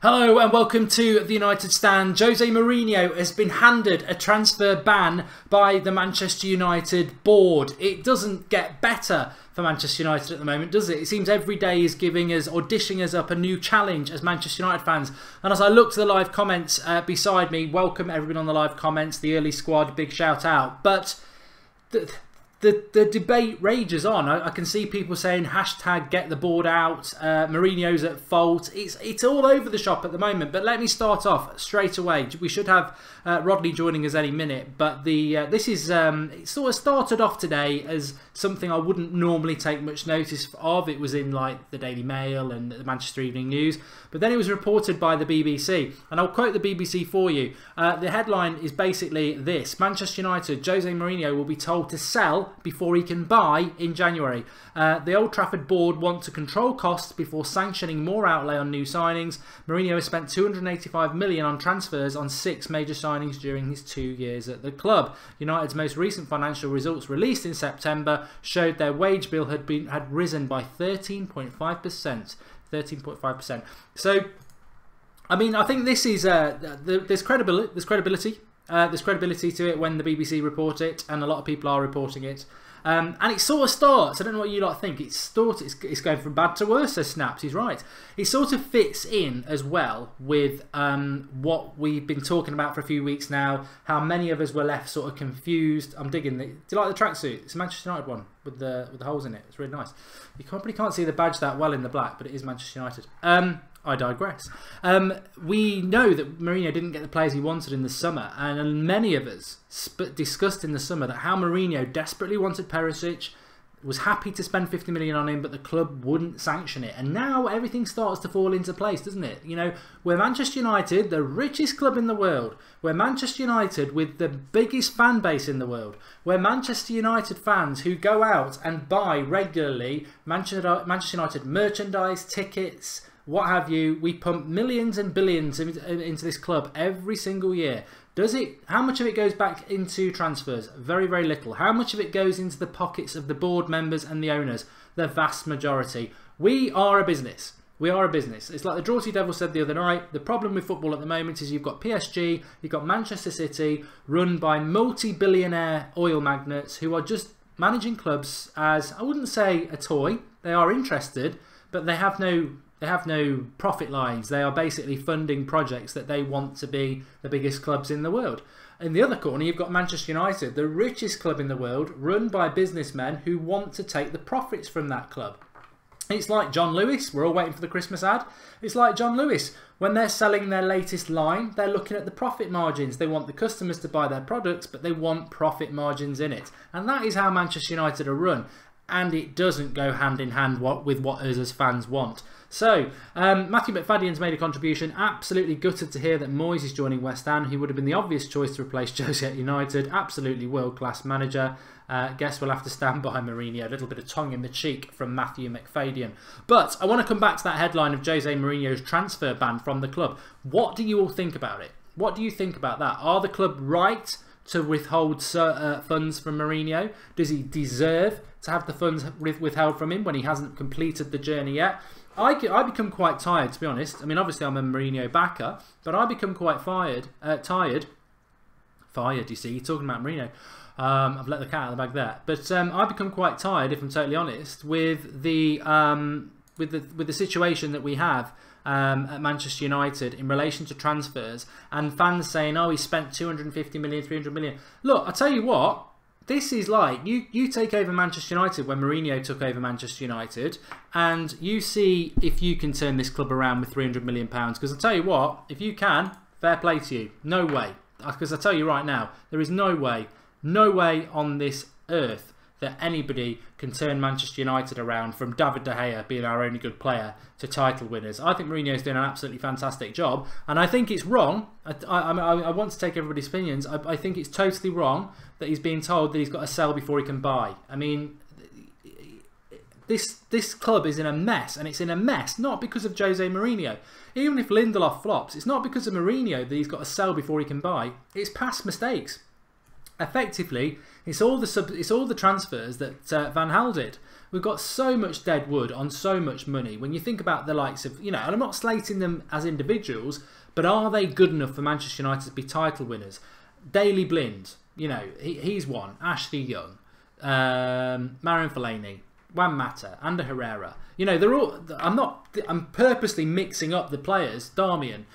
Hello and welcome to the United Stand. Jose Mourinho has been handed a transfer ban by the Manchester United board. It doesn't get better for Manchester United at the moment, does it? It seems every day is giving us or dishing us up a new challenge as Manchester United fans. And as I look to the live comments beside me, welcome everyone on the live comments, the early squad, big shout out. But the debate rages on. I can see people saying hashtag get the board out, Mourinho's at fault. It's all over the shop at the moment. But let me start off straight away. We should have Rodney joining us any minute. But this is it sort of started off today as something I wouldn't normally take much notice of. It was in like the Daily Mail and the Manchester Evening News. But then it was reported by the BBC. And I'll quote the BBC for you. The headline is basically this: Manchester United, Jose Mourinho will be told to sell before he can buy in January. The Old Trafford board want to control costs before sanctioning more outlay on new signings. Mourinho has spent $285 million on transfers on 6 major signings during his 2 years at the club. United's most recent financial results released in September showed their wage bill had risen by 13.5%. 13.5%. So, I mean, I think this is there's credibility. There's credibility to it when the BBC report it, and a lot of people are reporting it. And it sort of starts, I don't know what you lot think, it's going from bad to worse, says Snaps, he's right. It sort of fits in as well with what we've been talking about for a few weeks now, how many of us were left sort of confused. I'm digging it. Do you like the tracksuit? It's a Manchester United one with the holes in it. It's really nice. You probably can't see the badge that well in the black, but it is Manchester United. I digress. We know that Mourinho didn't get the players he wanted in the summer, and many of us discussed in the summer that how Mourinho desperately wanted Perisic, was happy to spend 50 million on him, but the club wouldn't sanction it. And now everything starts to fall into place, doesn't it? You know, we're Manchester United, the richest club in the world. We're Manchester United with the biggest fan base in the world. We're Manchester United fans who go out and buy regularly Manchester United merchandise, tickets, what have you. We pump millions and billions into this club every single year. Does it? How much of it goes back into transfers? Very, very little. How much of it goes into the pockets of the board members and the owners? The vast majority. We are a business. We are a business. It's like the Draughty Devil said the other night. The problem with football at the moment is you've got PSG, you've got Manchester City, run by multi-billionaire oil magnates who are just managing clubs as, I wouldn't say a toy. They are interested, but they have no profit lines. They are basically funding projects that they want to be the biggest clubs in the world. In the other corner, you've got Manchester United, the richest club in the world, run by businessmen who want to take the profits from that club. It's like John Lewis. We're all waiting for the Christmas ad. It's like John Lewis. When they're selling their latest line, they're looking at the profit margins. They want the customers to buy their products, but they want profit margins in it. And that is how Manchester United are run. And it doesn't go hand in hand with what us as fans want. So, Matthew McFadden's made a contribution. Absolutely gutted to hear that Moyes is joining West Ham. He would have been the obvious choice to replace Jose at United. Absolutely world-class manager. Guess we'll have to stand by Mourinho. A little bit of tongue in the cheek from Matthew McFadden. But I want to come back to that headline of Jose Mourinho's transfer ban from the club. What do you all think about it? What do you think about that? Are the club right to withhold funds from Mourinho? Does he deserve to have the funds withheld from him when he hasn't completed the journey yet? I become quite tired, to be honest. I mean, obviously I'm a Mourinho backer, but I become quite tired. You see, you're talking about Mourinho. I've let the cat out of the bag there. But I become quite tired, if I'm totally honest, with the situation that we have at Manchester United in relation to transfers, and fans saying, oh, he spent 250 million, 300 million. Look, I'll tell you what, this is like, you take over Manchester United when Mourinho took over Manchester United, and you see if you can turn this club around with 300 million pounds. Because I'll tell you what, if you can, fair play to you. No way. Because I'll tell you right now, there is no way on this earth that anybody can turn Manchester United around from David De Gea being our only good player to title winners. I think Mourinho's doing an absolutely fantastic job, and I think it's wrong. I want to take everybody's opinions. I think it's totally wrong that he's being told that he's got to sell before he can buy. I mean, this club is in a mess, and it's in a mess not because of Jose Mourinho. Even if Lindelof flops, it's not because of Mourinho that he's got to sell before he can buy. It's past mistakes. effectively, it's all the transfers that Van Gaal did. We've got so much dead wood on so much money. When you think about the likes of, and I'm not slating them as individuals, but are they good enough for Manchester United to be title winners? Daley Blind, he's one. Ashley Young, Marion Fellaini, Juan Mata, Ander Herrera. They're all. I'm purposely mixing up the players. Darmian,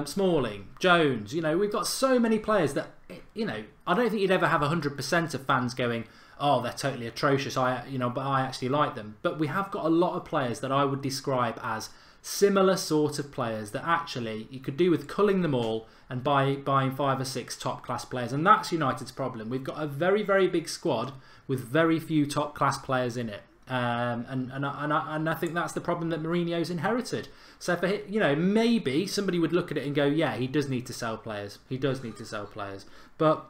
Smalling, Jones. We've got so many players that I don't think you'd ever have 100% of fans going, oh, they're totally atrocious. But I actually like them. But we have got a lot of players that I would describe as similar sort of players that actually you could do with culling them all and buying 5 or 6 top class players. And that's United's problem. We've got a very, very big squad with very few top class players in it. And I think that's the problem that Mourinho's inherited. So for maybe somebody would look at it and go, yeah, he does need to sell players. He does need to sell players. But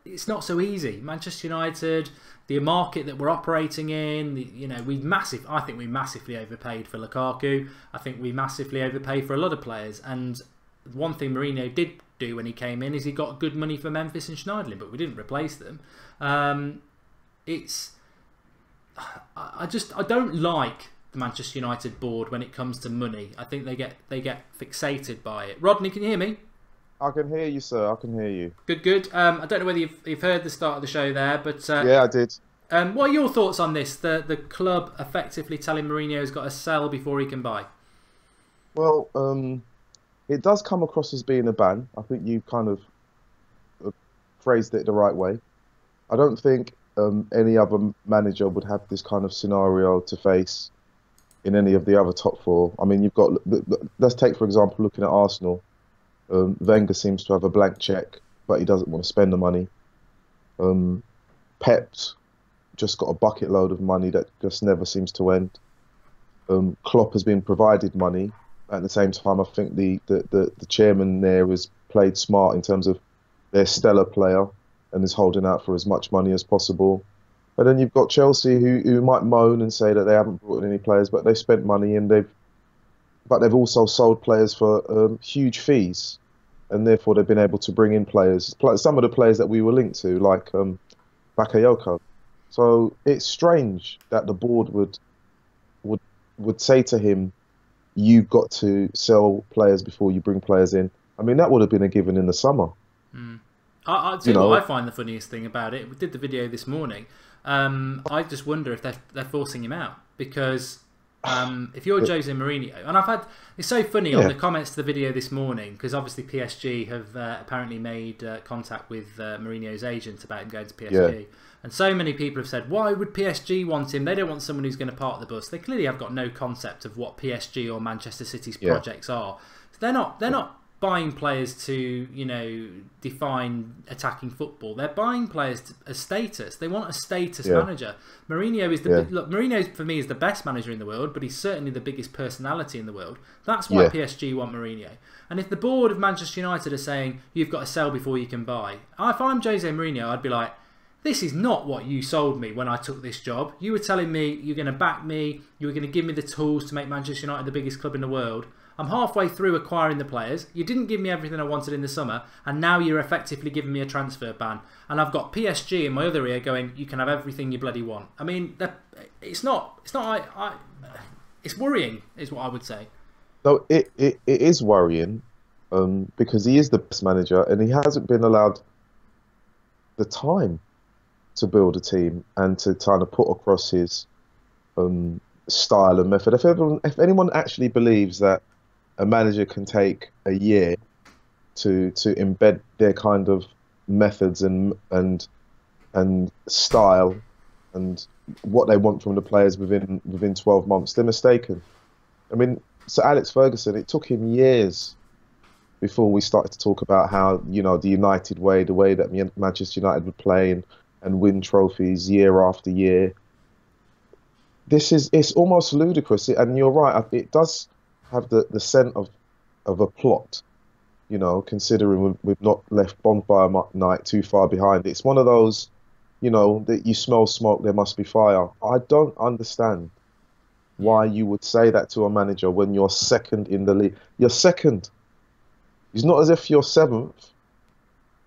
it's not so easy. Manchester United, the market that we're operating in, I think we massively overpaid for Lukaku. I think we massively overpaid for a lot of players. And one thing Mourinho did do when he came in is he got good money for Memphis and Schneiderlin, but we didn't replace them. I don't like the Manchester United board when it comes to money. I think they get fixated by it. Rodney, can you hear me? I can hear you, sir. I can hear you. Good. I don't know whether you've heard the start of the show there, but yeah, I did. What are your thoughts on this? The club effectively telling Mourinho's got to sell before he can buy. Well, it does come across as being a ban. I think you kind of phrased it the right way. I don't think any other manager would have this kind of scenario to face in any of the other top 4. I mean, you've got. Let's take, for example, looking at Arsenal. Wenger seems to have a blank check, but he doesn't want to spend the money. Pep's just got a bucket load of money that just never seems to end. Klopp has been provided money. At the same time, I think the chairman there has played smart in terms of their stellar player and is holding out for as much money as possible. But then you've got Chelsea who might moan and say that they haven't brought in any players, but they've spent money and they've also sold players for huge fees, and therefore they've been able to bring in players. Some of the players that we were linked to, like Bakayoko. So it's strange that the board would say to him, "You've got to sell players before you bring players in." I mean, that would have been a given in the summer. I'll tell you what I find the funniest thing about it. We did the video this morning. I just wonder if they're forcing him out because. If you're Jose Mourinho, and it's so funny on the comments to the video this morning because obviously PSG have apparently made contact with Mourinho's agent about him going to PSG, and so many people have said, why would PSG want him? They don't want someone who's going to park the bus. They clearly have got no concept of what PSG or Manchester City's projects are. So they're not buying players to define attacking football. They're buying players as status. They want a status manager. Mourinho is Mourinho for me is the best manager in the world, but he's certainly the biggest personality in the world. That's why PSG want Mourinho. And if the board of Manchester United are saying you've got to sell before you can buy, if I'm Jose Mourinho, I'd be like, this is not what you sold me when I took this job. You were telling me you're going to back me, you were going to give me the tools to make Manchester United the biggest club in the world. I'm halfway through acquiring the players. You didn't give me everything I wanted in the summer, and now you're effectively giving me a transfer ban. And I've got PSG in my other ear going, you can have everything you bloody want. I mean, it's worrying, is what I would say. No, it is worrying because he is the best manager and he hasn't been allowed the time to build a team and to kind of put across his style and method. If anyone actually believes that a manager can take a year to embed their kind of methods and style and what they want from the players within 12 months, they're mistaken. I mean, so Alex Ferguson, it took him years before we started to talk about how, the United way, the way that Manchester United would play and win trophies year after year. It's almost ludicrous, and you're right. It does have the scent of a plot, considering we've not left Bonfire Night too far behind. It's one of those, that you smell smoke, there must be fire. I don't understand why you would say that to a manager when you're second in the league. You're second. It's not as if you're seventh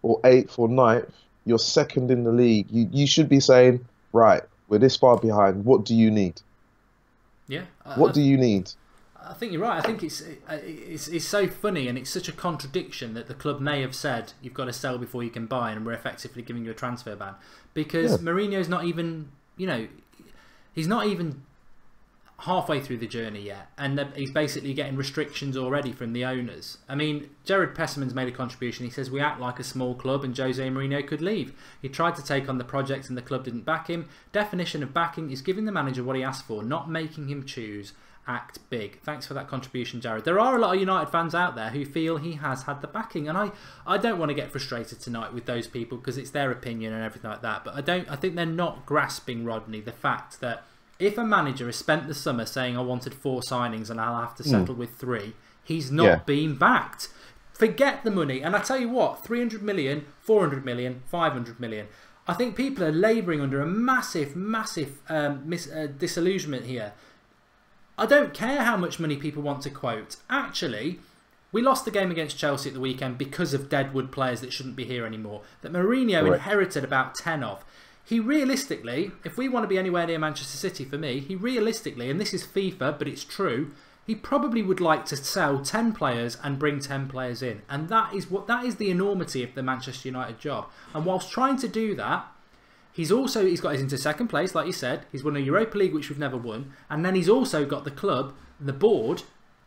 or 8th or 9th, you're second in the league. You should be saying, right, we're this far behind. What do you need? Yeah, What do you need? I think you're right. I think it's so funny, and it's such a contradiction that the club may have said you've got to sell before you can buy, and we're effectively giving you a transfer ban, because Mourinho's not even, he's not even halfway through the journey yet, and he's basically getting restrictions already from the owners. I mean, Jared Pesserman's made a contribution. He says we act like a small club and Jose Mourinho could leave. He tried to take on the project and the club didn't back him. Definition of backing is giving the manager what he asked for, not making him choose. Act big. Thanks for that contribution, Jared. There are a lot of United fans out there who feel he has had the backing, and I don't want to get frustrated tonight with those people because it's their opinion and everything like that, but I think they're not grasping, Rodney, the fact that if a manager has spent the summer saying I wanted 4 signings and I'll have to settle with 3, he's not being backed. Forget the money. And I tell you what, 300 million, 400 million, 500 million. I think people are labouring under a massive disillusionment here. I don't care how much money people want to quote. Actually, we lost the game against Chelsea at the weekend because of deadwood players that shouldn't be here anymore, that Mourinho inherited about 10 of. He realistically, if we want to be anywhere near Manchester City, for me, he realistically, and this is FIFA, but it's true, he probably would like to sell 10 players and bring 10 players in. And that is the enormity of the Manchester United job. And whilst trying to do that, he's got us into second place, like you said. He's won a Europa League, which we've never won. And then he's also got the club, the board,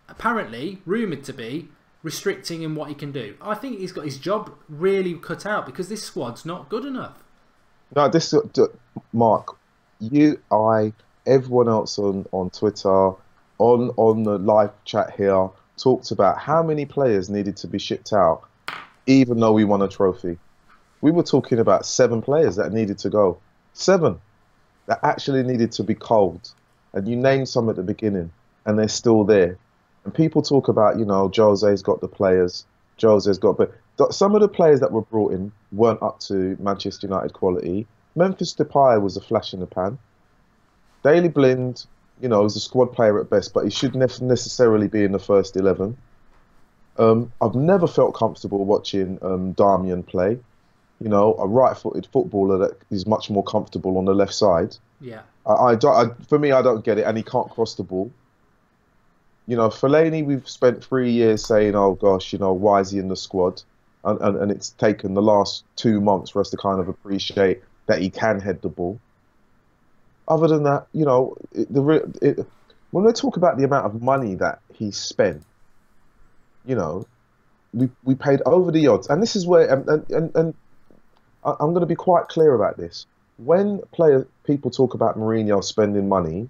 apparently, rumoured to be, restricting him what he can do. I think he's got his job really cut out because this squad's not good enough. No, Mark, you, I, everyone else on Twitter, on the live chat here, talked about how many players needed to be shipped out, even though we won a trophy. We were talking about 7 players that needed to go. 7 that actually needed to be culled. And you named some at the beginning, and they're still there. And people talk about, Jose's got the players, but some of the players that were brought in weren't up to Manchester United quality. Memphis Depay was a flash in the pan. Daley Blind, is a squad player at best, but he shouldn't necessarily be in the first 11. I've never felt comfortable watching Darmian play. A right-footed footballer that is much more comfortable on the left side. Yeah. For me, I don't get it, and he can't cross the ball. Fellaini, we've spent 3 years saying, oh gosh, why is he in the squad? And it's taken the last 2 months for us to kind of appreciate that he can head the ball. Other than that, when we talk about the amount of money that he spent, we paid over the odds. And this is where, and I'm going to be quite clear about this. When people talk about Mourinho spending money,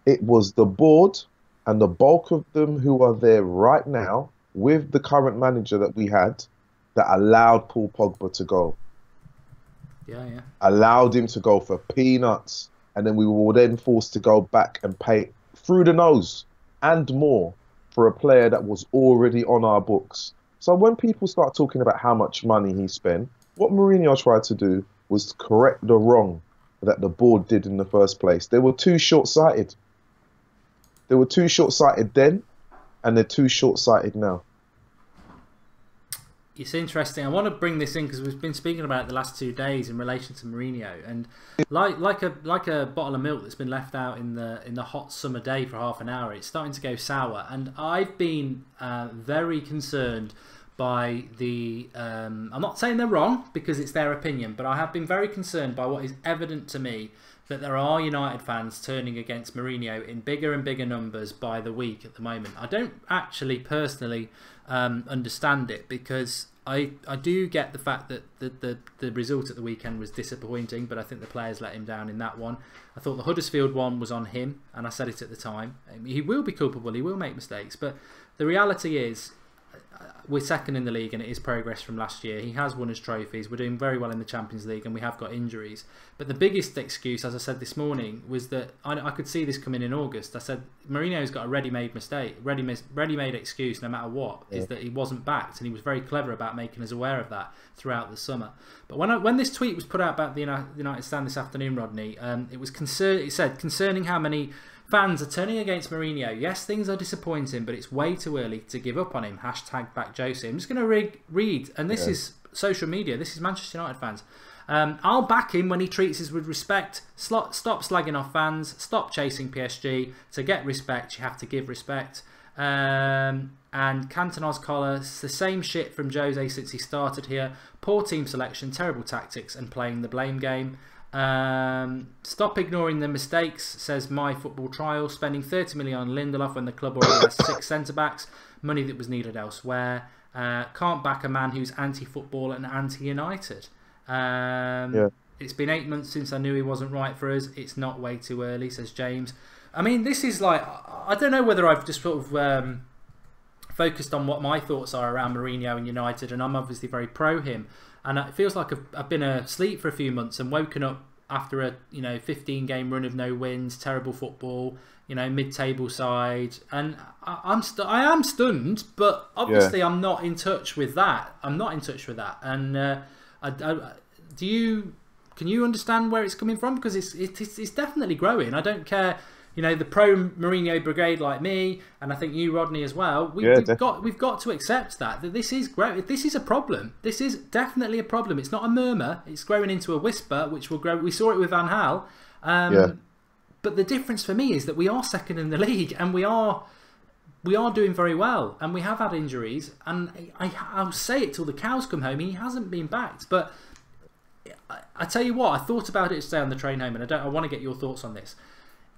it was the board and the bulk of them who are there right now with the current manager that we had that allowed Paul Pogba to go. Yeah. Allowed him to go for peanuts. And then we were then forced to go back and pay through the nose and more for a player that was already on our books. So when people start talking about how much money he spent, what Mourinho tried to do was to correct the wrong that the board did in the first place. They were too short-sighted. They were too short-sighted then, and they're too short-sighted now. It's interesting. I want to bring this in because we've been speaking about it the last 2 days in relation to Mourinho, and like a bottle of milk that's been left out in the hot summer day for half an hour, it's starting to go sour. And I've been very concerned by the. I'm not saying they're wrong because it's their opinion, but I have been very concerned by what is evident to me, that there are United fans turning against Mourinho in bigger and bigger numbers by the week at the moment. I don't actually personally understand it, because I do get the fact that the result at the weekend was disappointing, but I think the players let him down in that one. I thought the Huddersfield one was on him, and I said it at the time. He will be culpable, he will make mistakes, but the reality is, we're second in the league and it is progress from last year. He has won his trophies. We're doing very well in the Champions League and we have got injuries. But the biggest excuse, as I said this morning, was that I could see this coming in August. I said Mourinho's got a ready-made mistake, ready-made excuse no matter what, is that he wasn't backed, and he was very clever about making us aware of that throughout the summer. But when this tweet was put out about the United stand this afternoon, Rodney, it said, concerning how many fans are turning against Mourinho. Yes, things are disappointing, but it's way too early to give up on him. #BackJose. I'm just going to read, and this is social media. This is Manchester United fans. I'll back him when he treats us with respect. Stop slagging off fans. Stop chasing PSG. To get respect, you have to give respect. And Cantona's collar, it's the same shit from Jose since he started here. Poor team selection, terrible tactics, and playing the blame game. Stop ignoring the mistakes, says My Football Trial. Spending 30 million on Lindelof when the club already has 6 centre-backs. Money that was needed elsewhere. Can't back a man who's anti-football and anti-United. It's been 8 months since I knew he wasn't right for us. It's not way too early, says James. I mean, this is like, I don't know whether I've just sort of focused on what my thoughts are around Mourinho and United, and I'm obviously very pro him. And it feels like I've been asleep for a few months and woken up after a 15-game run of no wins, terrible football, mid-table side, and I am stunned, but obviously I'm not in touch with that. And can you understand where it's coming from? Because it's definitely growing. I don't care. The pro Mourinho brigade like me, and I think you, Rodney, as well. We've got to accept that this is growing. This is a problem. This is definitely a problem. It's not a murmur. It's growing into a whisper, which will grow. We saw it with Van Gaal. But the difference for me is that we are second in the league, and we are doing very well, and we have had injuries. And I'll say it till the cows come home. He hasn't been backed, but I tell you what. I thought about it today on the train home, and I want to get your thoughts on this.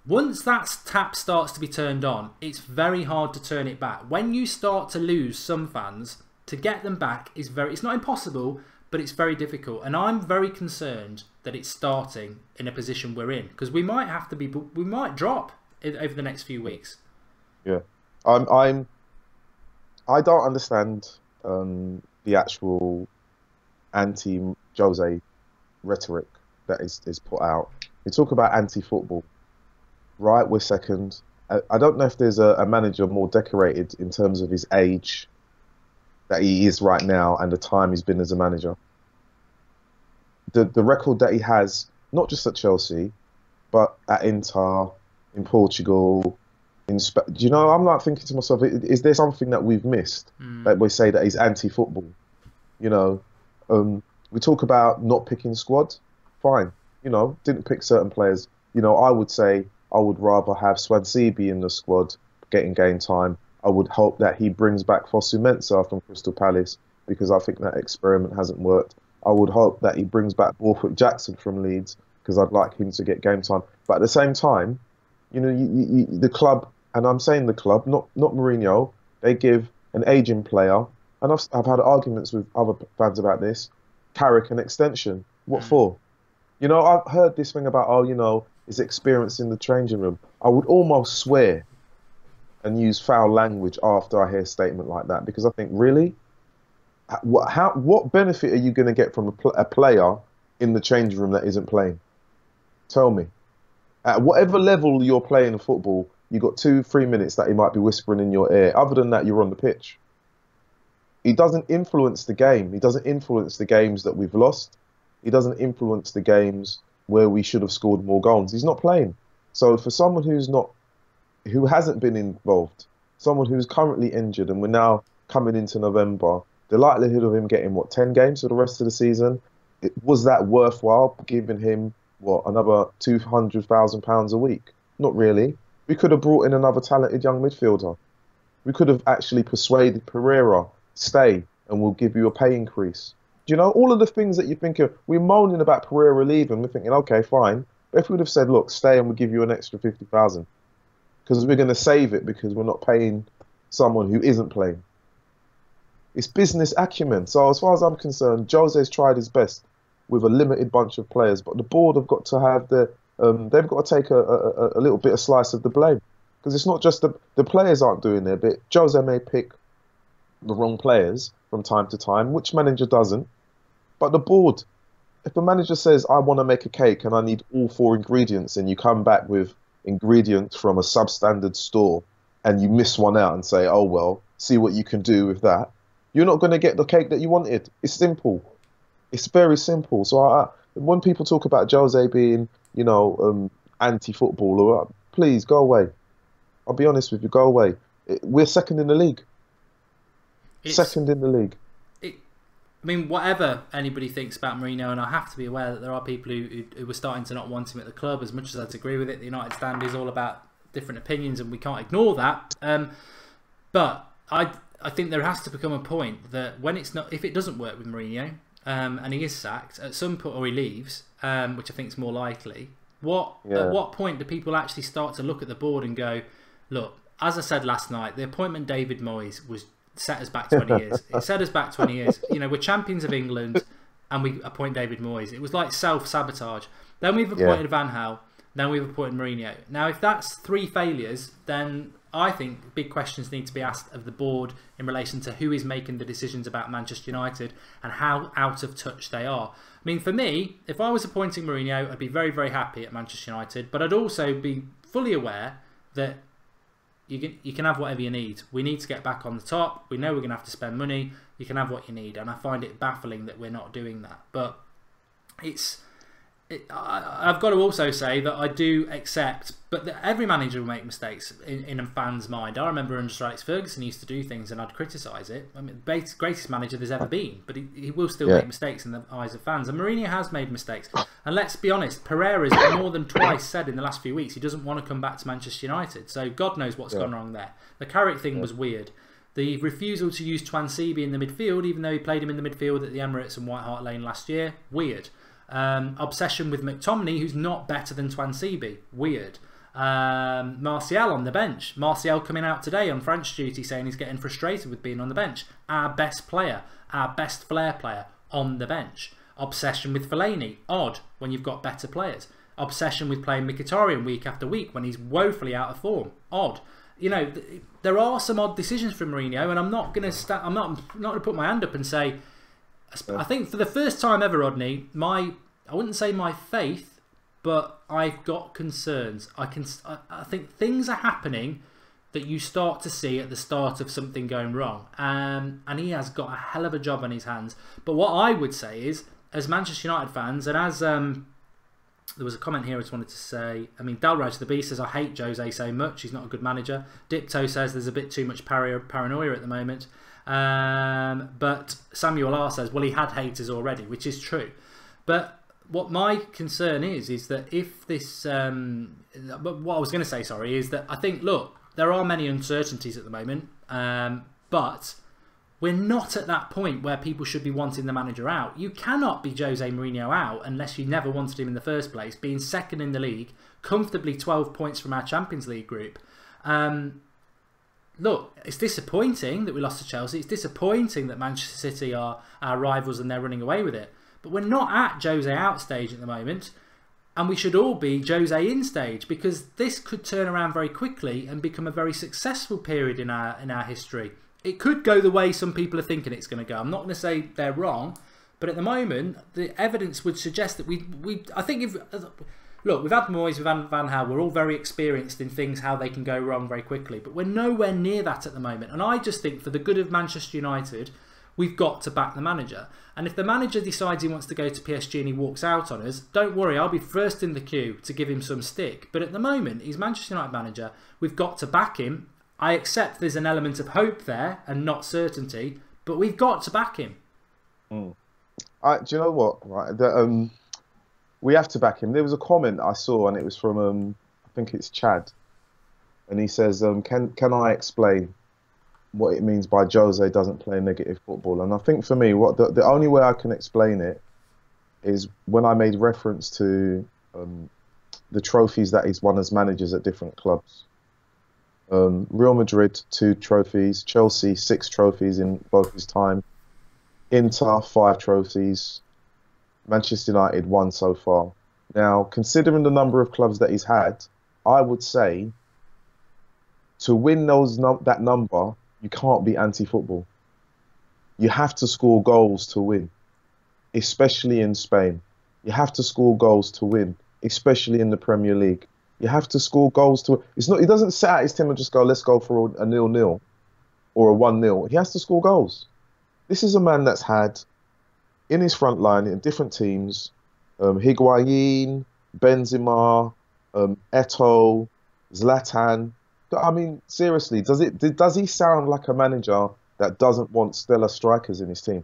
Once that tap starts to be turned on, it's very hard to turn it back. When you start to lose some fans, to get them back it's not impossible, but it's very difficult. And I'm very concerned that it's starting in a position we're in, because we might drop over the next few weeks. Yeah, I don't understand the actual anti-Jose rhetoric that is put out. We talk about anti-football. Right, we're second. I don't know if there's a manager more decorated in terms of his age that he is right now and the time he's been as a manager. The record that he has, not just at Chelsea, but at Inter, in Portugal, in Spain. I'm like thinking to myself, is there something that we've missed that we say that he's anti-football? We talk about not picking squad. Fine. Didn't pick certain players. I would say I would rather have Swansea be in the squad getting game time. I would hope that he brings back Fosu Mensah from Crystal Palace, because I think that experiment hasn't worked. I would hope that he brings back Borthwick Jackson from Leeds, because I'd like him to get game time. But at the same time, the club, and I'm saying the club, not Mourinho, they give an aging player, and I've had arguments with other fans about this, Carrick an extension. What for? I've heard this thing about, his experience in the changing room. I would almost swear and use foul language after I hear a statement like that, because I think, really, what benefit are you going to get from a player in the changing room that isn't playing? Tell me. At whatever level you're playing football, you got 2-3 minutes that he might be whispering in your ear. Other than that, you're on the pitch. He doesn't influence the game. He doesn't influence the games that we've lost. He doesn't influence the games where we should have scored more goals. He's not playing. So for someone who hasn't been involved, someone who's currently injured, and we're now coming into November, the likelihood of him getting 10 games for the rest of the season, was that worthwhile giving him another £200,000 a week? Not really. We could have brought in another talented young midfielder. We could have actually persuaded Pereira, stay, and we'll give you a pay increase. All of the things that you think of, we're moaning about Pereira leaving, we're thinking, okay, fine. But if we'd have said, look, stay and we'll give you an extra 50,000, because we're going to save it because we're not paying someone who isn't playing. It's business acumen. So as far as I'm concerned, Jose's tried his best with a limited bunch of players, but the board have got to have they've got to take a little bit of slice of the blame, because it's not just the players aren't doing their bit. Jose may pick the wrong players from time to time, which manager doesn't. But the board, if the manager says, I want to make a cake and I need all 4 ingredients, and you come back with ingredients from a substandard store and you miss one out and say, oh, well, see what you can do with that, you're not going to get the cake that you wanted. It's simple. It's very simple. So when people talk about Jose being, anti-football, please go away. I'll be honest with you, go away. We're second in the league. Second in the league. I mean, whatever anybody thinks about Mourinho, and I have to be aware that there are people who were starting to not want him at the club, as much as I'd agree with it. The United stand is all about different opinions, and we can't ignore that. But I think there has to become a point that when it's not, if it doesn't work with Mourinho, and he is sacked at some point, or he leaves, which I think is more likely. At what point do people actually start to look at the board and go, look, as I said last night, the appointment David Moyes was set us back 20 years. It set us back 20 years. You know, we're champions of England and we appoint David Moyes. It was like self-sabotage. Then we've appointed Van Gaal. Then we've appointed Mourinho. Now, if that's 3 failures, then I think big questions need to be asked of the board in relation to who is making the decisions about Manchester United and how out of touch they are. I mean, for me, if I was appointing Mourinho, I'd be very, very happy at Manchester United, but I'd also be fully aware that you can have whatever you need. We need to get back on the top. We know we're going to have to spend money. You can have what you need. And I find it baffling that we're not doing that. But I've got to also say that I do accept, but that every manager will make mistakes in a fan's mind. I remember under Sir Alex Ferguson, he used to do things and I'd criticise it. I mean, greatest manager there's ever been, but he will still make mistakes in the eyes of fans. And Mourinho has made mistakes. And let's be honest, Pereira's more than twice said in the last few weeks he doesn't want to come back to Manchester United. So God knows what's gone wrong there. The Carrick thing was weird. The refusal to use Twansibi in the midfield, even though he played him in the midfield at the Emirates and White Hart Lane last year, weird. Obsession with McTominay, who's not better than Twansibi, weird. Martial on the bench. Martial coming out today on French duty saying he's getting frustrated with being on the bench. Our best player, our best flair player on the bench. Obsession with Fellaini, odd when you've got better players. Obsession with playing Mkhitaryan week after week when he's woefully out of form, odd. You know, there are some odd decisions from Mourinho, and I'm not going to put my hand up and say, I think for the first time ever, Rodney, I wouldn't say my faith, but I've got concerns. I think things are happening that you start to see at the start of something going wrong. And he has got a hell of a job on his hands. But what I would say is, as Manchester United fans, and as there was a comment here I just wanted to say, I mean, Dalraj the Beast says, I hate Jose so much, he's not a good manager. Dipto says there's a bit too much paranoia at the moment. But Samuel R says, well, he had haters already, which is true. But what my concern is that if this, but what I was going to say, sorry, is that I think, look, there are many uncertainties at the moment, but we're not at that point where people should be wanting the manager out. You cannot be Jose Mourinho out unless you never wanted him in the first place, being second in the league, comfortably 12 points from our Champions League group. Look, it's disappointing that we lost to Chelsea. It's disappointing that Manchester City are our rivals and they're running away with it. But we're not at Jose out stage at the moment. And we should all be Jose in stage, because this could turn around very quickly and become a very successful period in our history. It could go the way some people are thinking it's going to go. I'm not going to say they're wrong, but at the moment, the evidence would suggest that I think if... Look, we've had Moyes, we've had Van Gaal, we're all very experienced in things, how they can go wrong very quickly, but we're nowhere near that at the moment. And I just think for the good of Manchester United, we've got to back the manager. And if the manager decides he wants to go to PSG and he walks out on us, don't worry, I'll be first in the queue to give him some stick. But at the moment, he's Manchester United manager, we've got to back him. I accept there's an element of hope there and not certainty, but we've got to back him. Do you know what? Right, we have to back him. There was a comment I saw, and it was from I think it's Chad, and he says, "Can I explain what it means by Jose doesn't play negative football?" And I think for me, what the only way I can explain it is when I made reference to the trophies that he's won as managers at different clubs. Real Madrid 2 trophies, Chelsea 6 trophies in both his time, Inter 5 trophies. Manchester United 1 so far. Now, considering the number of clubs that he's had, I would say to win that number, you can't be anti-football. You have to score goals to win, especially in Spain. You have to score goals to win, especially in the Premier League. You have to score goals to... He doesn't sit at his team and just go, let's go for a 0-0 or a 1-0. He has to score goals. This is a man that's had in his front line in different teams, Higuain, Benzema, Eto'o, Zlatan. I mean, seriously, does he sound like a manager that doesn't want stellar strikers in his team?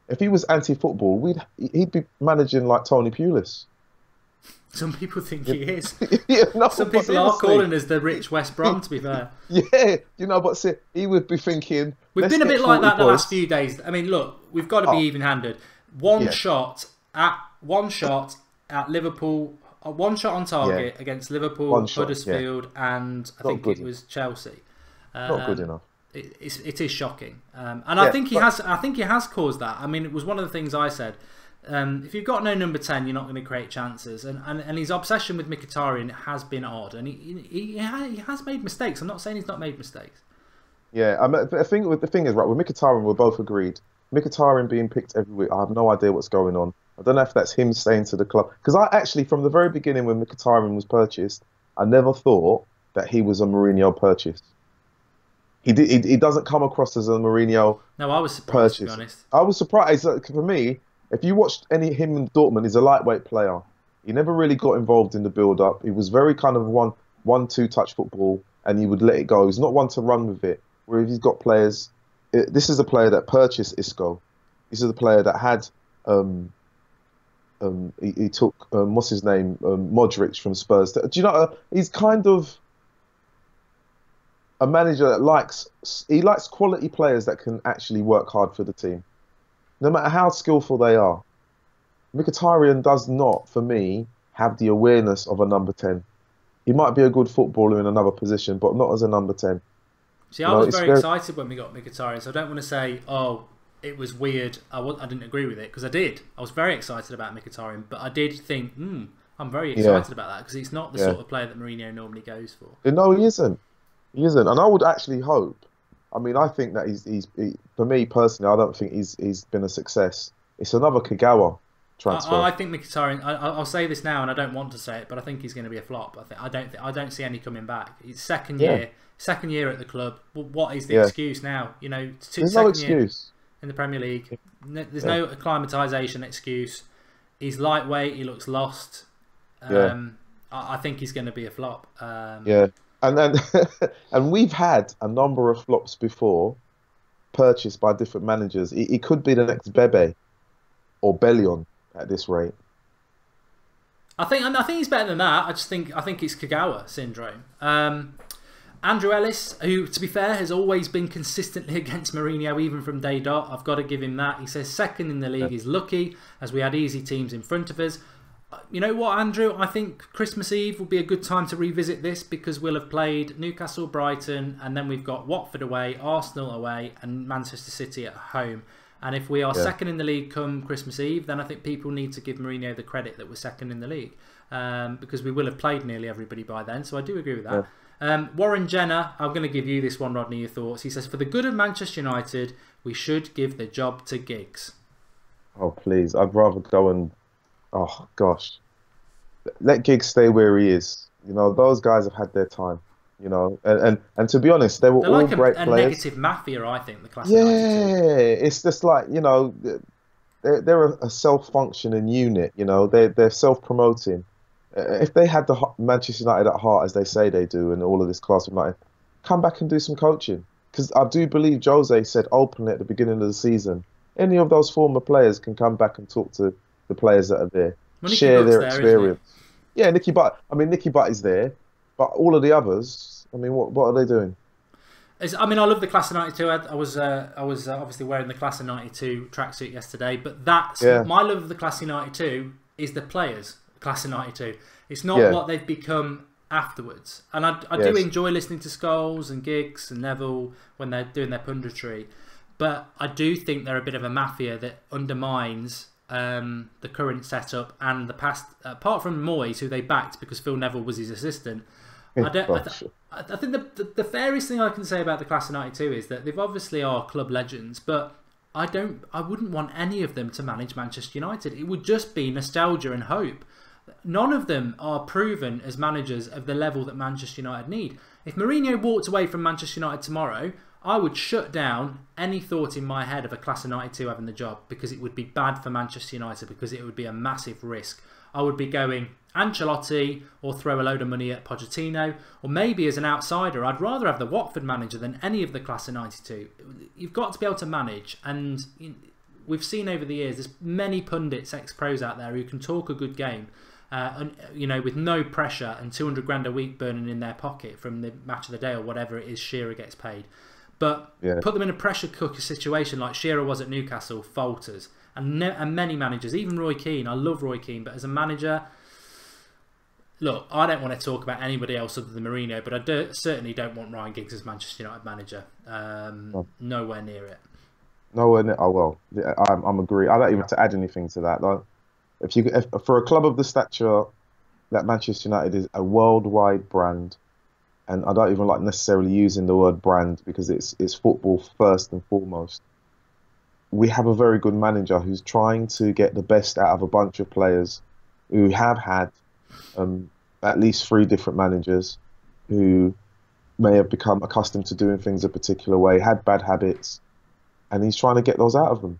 If he was anti-football, he'd be managing like Tony Pulis. Some people think he is. Yeah, no, Some but people are seriously. calling us the rich West Brom, to be fair. Yeah, but see, he would be thinking, We've let's been a get bit like 40 that the last points. few days. I mean, look, we've got to be Oh, even-handed. One yeah, shot at Liverpool, one shot on yeah, target against Liverpool, one shot, yeah, Huddersfield, and I not think good, it was Chelsea. not good enough. It is shocking, and I Yeah, think he but has. I think he has caused that. I mean, it was one of the things I said. If you've got no number 10, you're not going to create chances, and his obsession with Mkhitaryan has been odd, and he has made mistakes. I'm not saying he's not made mistakes. yeah, I mean, the thing is, right, with Mkhitaryan, we're both agreed. Mkhitaryan being picked every week, I have no idea what's going on. I don't know if that's him staying to the club. Because I actually, from the very beginning when Mkhitaryan was purchased, I never thought that he was a Mourinho purchase. He doesn't come across as a Mourinho No, I was surprised, to be purchase. honest. I was surprised. For me, if you watched him in Dortmund, he's a lightweight player. He never really got involved in the build-up. He was very kind of one-two touch football, and he would let it go. He's not one to run with it. Where if he's got players, this is a player that purchased Isco. This is a player that had he took what's his name, Modric from Spurs. Do you know? He's kind of a manager that likes quality players that can actually work hard for the team, no matter how skillful they are. Mkhitaryan does not, for me, have the awareness of a number 10. He might be a good footballer in another position, but not as a number 10. See, I was very excited when we got Mkhitaryan, so I don't want to say, oh, it was weird. I didn't agree with it, because I did. I was very excited about Mkhitaryan, but I did think, I'm very excited about that, because he's not the sort of player that Mourinho normally goes for. No, he isn't. He isn't. And I would actually hope, I mean, I think that for me personally, I don't think he's been a success. It's another Kagawa transfer. I think Mkhitaryan. I'll say this now, and I don't want to say it, but I think he's going to be a flop. I don't see any coming back. It's second year at the club. What is the excuse now? You know, there's no excuse in the Premier League. There's no acclimatisation excuse. He's lightweight. He looks lost. I think he's going to be a flop. And then and we've had a number of flops before, purchased by different managers. He could be the next Bebe or Bellion at this rate. I think he's better than that. I think it's Kagawa syndrome. Andrew Ellis, who, to be fair, has always been consistently against Mourinho, even from day dot. I've got to give him that. He says second in the league is lucky, as we had easy teams in front of us. You know what, Andrew? I think Christmas Eve will be a good time to revisit this, because we'll have played Newcastle, Brighton, and then we've got Watford away, Arsenal away, and Manchester City at home. And if we are second in the league come Christmas Eve, then I think people need to give Mourinho the credit that we're second in the league, because we will have played nearly everybody by then. So I do agree with that. Warren Jenner, I'm going to give you this one, Rodney, your thoughts. He says, for the good of Manchester United, we should give the job to Giggs. Oh, please. I'd rather go and... Oh, gosh. Let Giggs stay where he is. You know, those guys have had their time. You know, and to be honest, they were all like great a players. Negative mafia, I think, the class of 92. It's just like, you know, they're a self-functioning unit. You know, they're self-promoting. If they had the Manchester United at heart, as they say they do, and all of this class of United, come back and do some coaching. Because I do believe Jose said openly at the beginning of the season, any of those former players can come back and talk to the players that are there, share their experience. Yeah, Nicky Butt. I mean, Nicky Butt is there, but all of the others, I mean, what are they doing? I mean, I love the class of '92. I was obviously wearing the class of '92 tracksuit yesterday, but that's my love of the class of '92 is the players. Class of '92. It's not what they've become afterwards. And I do enjoy listening to Scholes and Giggs and Neville when they're doing their punditry, but I do think they're a bit of a mafia that undermines the current setup and the past. Apart from Moyes, who they backed because Phil Neville was his assistant, I think the fairest thing I can say about the class of '92 is that they've obviously are club legends, but I wouldn't want any of them to manage Manchester United. It would just be nostalgia and hope. None of them are proven as managers of the level that Manchester United need. If Mourinho walked away from Manchester United tomorrow, I would shut down any thought in my head of a class of '92 having the job, because it would be bad for Manchester United, because it would be a massive risk. I would be going Ancelotti or throw a load of money at Pochettino, or maybe as an outsider, I'd rather have the Watford manager than any of the class of '92. You've got to be able to manage, and we've seen over the years, there's many pundits, ex-pros out there who can talk a good game, and with no pressure and 200 grand a week burning in their pocket from the match of the day or whatever it is Shearer gets paid. But put them in a pressure cooker situation like Shearer was at Newcastle, falters. And many managers, even Roy Keane, I love Roy Keane, but as a manager, look, I don't want to talk about anybody else other than Mourinho, but I certainly don't want Ryan Giggs as Manchester United manager. Nowhere near it. Nowhere near. Oh well, I'm agree. I don't even have to add anything to that. Like, if for a club of the stature that Manchester United is, a worldwide brand, and I don't even like necessarily using the word brand because it's football first and foremost. We have a very good manager who's trying to get the best out of a bunch of players who have had at least 3 different managers who may have become accustomed to doing things a particular way, had bad habits, and he's trying to get those out of them.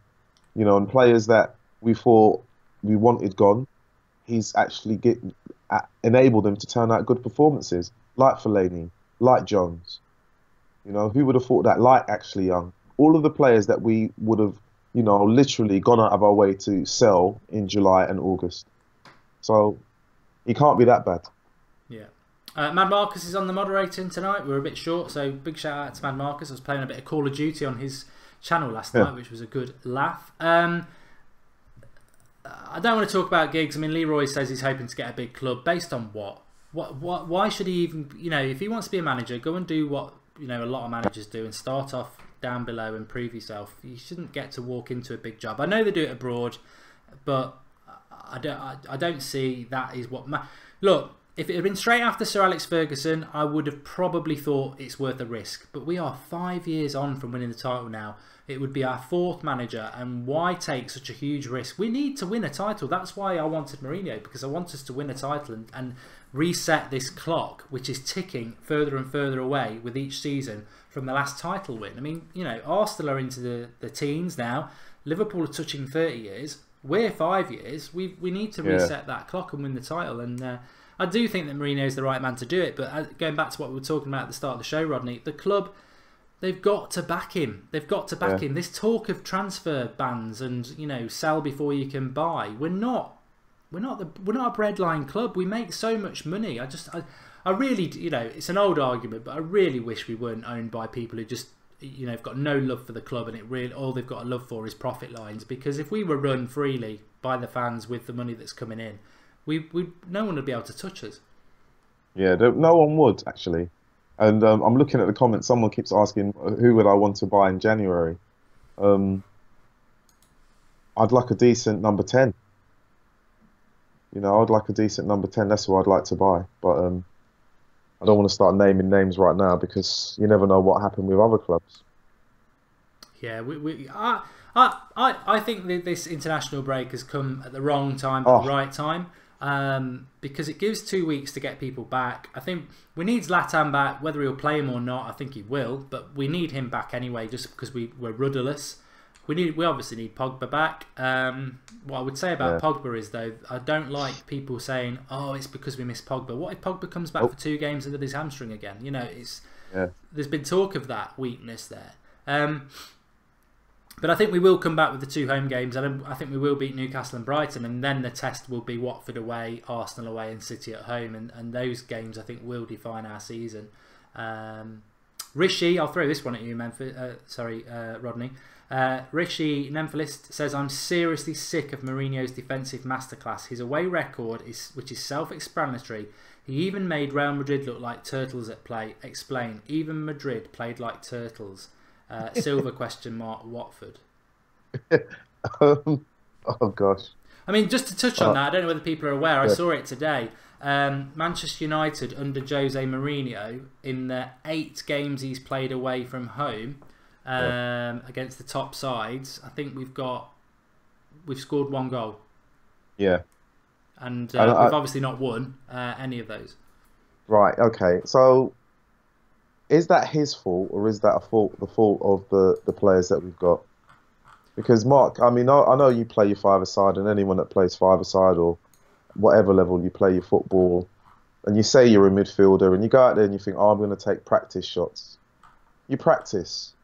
And players that we thought we wanted gone, he's actually enabled them to turn out good performances, like Fellaini, like Jones. Who would have thought that, like Ashley Young. All of the players that we would have, literally gone out of our way to sell in July and August. So he can't be that bad. Yeah. Mad Marcus is on the moderating tonight. We're a bit short, so big shout out to Mad Marcus. I was playing a bit of Call of Duty on his channel last night, which was a good laugh. I don't want to talk about Giggs. I mean, Leroy says he's hoping to get a big club. Based on what? Why should he even, if he wants to be a manager, go and do what, a lot of managers do and start off down below and prove yourself. You shouldn't get to walk into a big job. I know they do it abroad, but I don't see that is what... Look, if it had been straight after Sir Alex Ferguson, I would have probably thought it's worth a risk. But we are 5 years on from winning the title now. It would be our 4th manager, and why take such a huge risk? We need to win a title. That's why I wanted Mourinho, because I want us to win a title and reset this clock, which is ticking further and further away with each season from the last title win. I mean, Arsenal are into the teens now. Liverpool are touching 30 years. We're 5 years. We need to reset that clock and win the title. And I do think that Mourinho is the right man to do it. But going back to what we were talking about at the start of the show, Rodney, the club, they've got to back him. They've got to back him. This talk of transfer bans and sell before you can buy. We're not a breadline club. We make so much money. I really, it's an old argument, but I really wish we weren't owned by people who just, have got no love for the club, and all they've got a love for is profit lines. Because if we were run freely by the fans with the money that's coming in, no one would be able to touch us. Yeah, no one would actually. And I'm looking at the comments. Someone keeps asking, who would I want to buy in January? I'd like a decent number 10. I'd like a decent number 10. That's who I'd like to buy. But I don't want to start naming names right now because you never know what happened with other clubs. Yeah, I think that this international break has come at the wrong time, at the right time, because it gives 2 weeks to get people back. I think we need Zlatan back, whether he'll play him or not. I think he will, but we need him back anyway, just because we're rudderless. We obviously need Pogba back. What I would say about Pogba is, though, I don't like people saying, "Oh, it's because we miss Pogba." What if Pogba comes back for 2 games and with his hamstring again? There's been talk of that weakness there. But I think we will come back with the 2 home games, and I think we will beat Newcastle and Brighton, and then the test will be Watford away, Arsenal away, and City at home, and those games I think will define our season. Rishi, I'll throw this one at you, Rodney. Rishi Nemphalist says, I'm seriously sick of Mourinho's defensive masterclass. His away record, which is self-explanatory. He even made Real Madrid look like turtles at play. Explain. Even Madrid played like turtles. Silver ? Watford. Oh gosh. I mean, just to touch on that, I don't know whether people are aware, I saw it today. Manchester United under Jose Mourinho, in the 8 games he's played away from home, against the top sides, I think we've scored 1 goal. Yeah. And we've obviously not won any of those. Right, okay. So is that his fault, or is that the fault of the players that we've got? Because Mark, I mean, I know you play your 5-a-side, and anyone that plays 5-a-side or whatever level you play your football, and you say you're a midfielder, and you go out there and you think, oh, I'm going to take practice shots. You practice.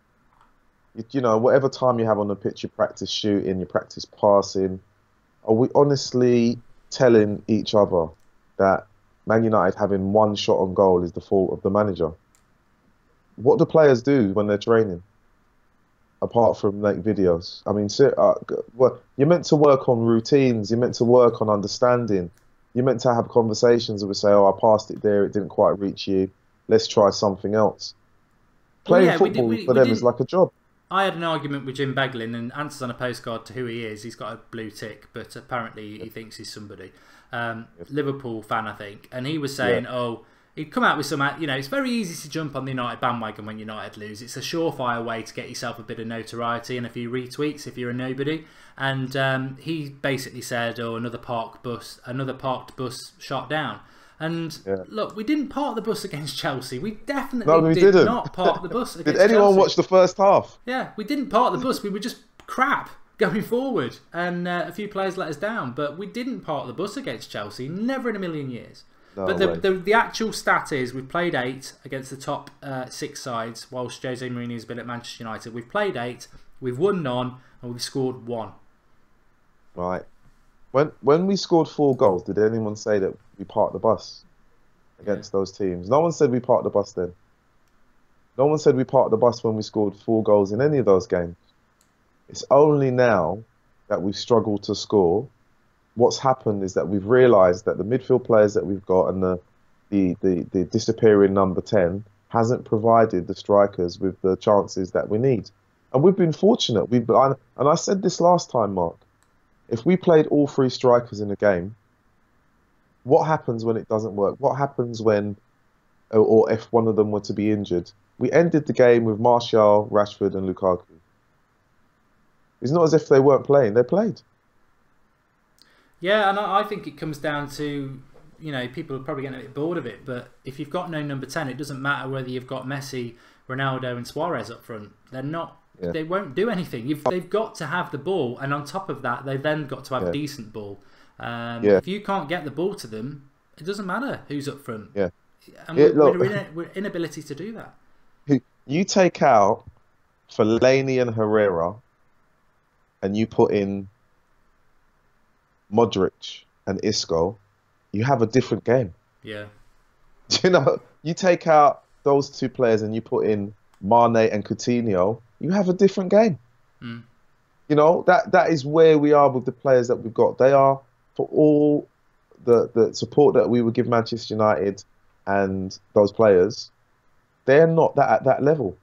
You know, whatever time you have on the pitch, you practice shooting, you practice passing. Are we honestly telling each other that Man United having one shot on goal is the fault of the manager? What do players do when they're training, apart from make videos? I mean, well, you're meant to work on routines. You're meant to work on understanding. You're meant to have conversations where we say, "Oh, I passed it there. It didn't quite reach you. Let's try something else." Well, Playing yeah, football for we them is didn't. like a job. I had an argument with Jim Beglin and answers on a postcard to who he is. He's got a blue tick, but apparently he thinks he's somebody. Liverpool fan, I think. And he was Yeah, saying, oh, he'd come out with some, it's very easy to jump on the United bandwagon when United lose. It's a surefire way to get yourself a bit of notoriety and a few retweets if you're a nobody. And he basically said, oh, another parked bus shot down. And yeah. look, we didn't park the bus against Chelsea. We No, definitely we did didn't. not park the bus Did against anyone Chelsea. watch the first half? Yeah, we didn't park the bus. We were just crap going forward. And a few players let us down. But we didn't park the bus against Chelsea. Never in a million years. No But way. the actual stat is we've played 8 against the top 6 sides whilst Jose Mourinho has been at Manchester United. We've played 8, we've won none, and we've scored 1. Right. When we scored 4 goals, did anyone say that we parked the bus against those teams? No one said we parked the bus then. No one said we parked the bus when we scored 4 goals in any of those games. It's only now that we've struggled to score. What's happened is that we've realised that the midfield players that we've got and the disappearing number 10 hasn't provided the strikers with the chances that we need. And we've been fortunate. And I said this last time, Mark. If we played all 3 strikers in a game, what happens when it doesn't work? What happens when, or if one of them were to be injured? We ended the game with Martial, Rashford, and Lukaku. It's not as if they weren't playing; they played. Yeah, and I think it comes down to, people are probably getting a bit bored of it, but if you've got no number 10, it doesn't matter whether you've got Messi, Ronaldo and Suarez up front. They're not, Yeah, they won't do anything. They've got to have the ball, and on top of that, they've then got to have a yeah, decent ball. yeah, If you can't get the ball to them, it doesn't matter who's up front. yeah. And Look, we're inability to do that. you take out Fellaini and Herrera, and you put in Modric and Isco, you have a different game. Yeah. You take out those 2 players and you put in Mane and Coutinho, you have a different game. Mm. That is where we are with the players that we've got. They are, for all the support that we would give Manchester United and those players, they're not at that level.